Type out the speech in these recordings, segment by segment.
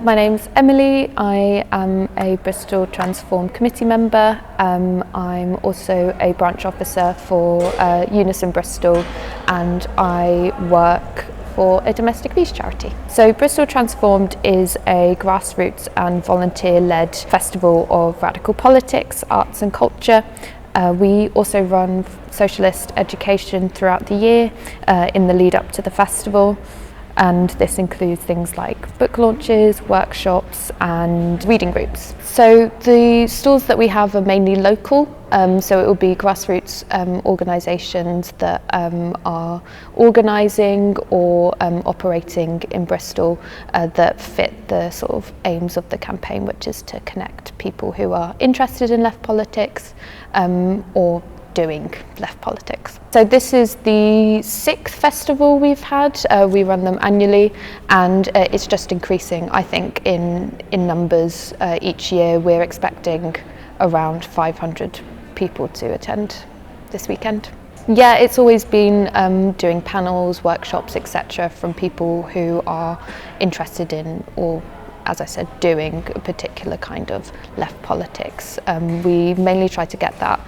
My name's Emily. I am a Bristol Transformed committee member. I'm also a branch officer for unionists in Bristol, and I work for a domestic peace charity. So Bristol Transformed is a grassroots and volunteer-led festival of radical politics, arts and culture. We also run socialist education throughout the year in the lead up to the festival. And this includes things like book launches, workshops and reading groups. So the stalls that we have are mainly local, so it will be grassroots organisations that are organising or operating in Bristol that fit the sort of aims of the campaign, which is to connect people who are interested in left politics or doing left politics. So this is the 6th festival we've had. We run them annually, and it's just increasing, I think, in numbers each year. We're expecting around 500 people to attend this weekend. Yeah, it's always been doing panels, workshops, etc. from people who are interested in, or as I said, doing a particular kind of left politics. We mainly try to get that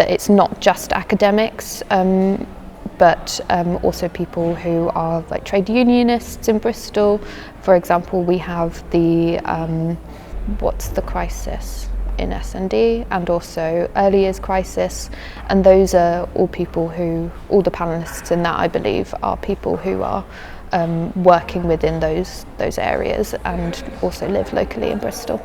it's not just academics, but also people who are like trade unionists in Bristol. For example, we have the What's the Crisis in S&D, and also Early Years Crisis, and those are all people who, all the panellists in that, I believe, are people who are working within those areas and also live locally in Bristol.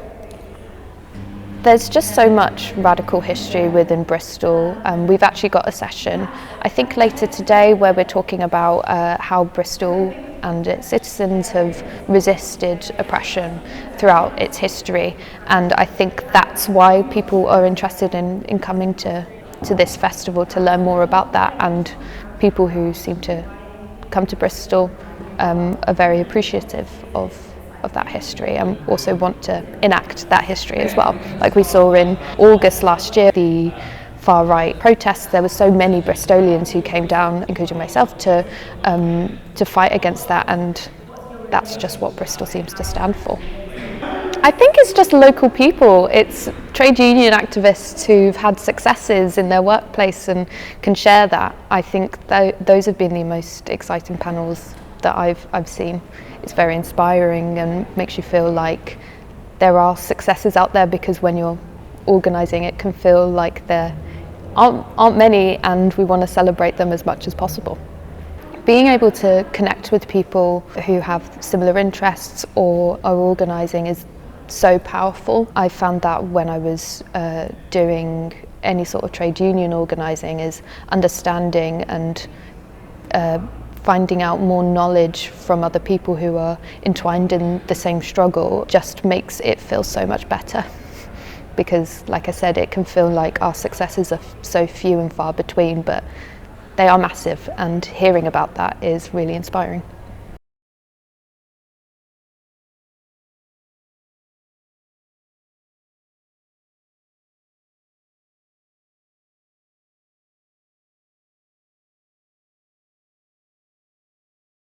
There's just so much radical history within Bristol. We've actually got a session, I think later today, where we're talking about how Bristol and its citizens have resisted oppression throughout its history. And I think that's why people are interested in coming to this festival, to learn more about that. And people who seem to come to Bristol are very appreciative of that history and also want to enact that history as well. Like we saw in August last year, the far right protests, there were so many Bristolians who came down, including myself, to fight against that, and that's just what Bristol seems to stand for. I think it's just local people. It's trade union activists who've had successes in their workplace and can share that. I think those have been the most exciting panels that I've seen. It's very inspiring and makes you feel like there are successes out there, because when you're organising it can feel like there aren't many, and we want to celebrate them as much as possible. Being able to connect with people who have similar interests or are organising is so powerful. I found that when I was doing any sort of trade union organising, is understanding and finding out more knowledge from other people who are entwined in the same struggle just makes it feel so much better. Because, like I said, it can feel like our successes are so few and far between, but they are massive, and hearing about that is really inspiring.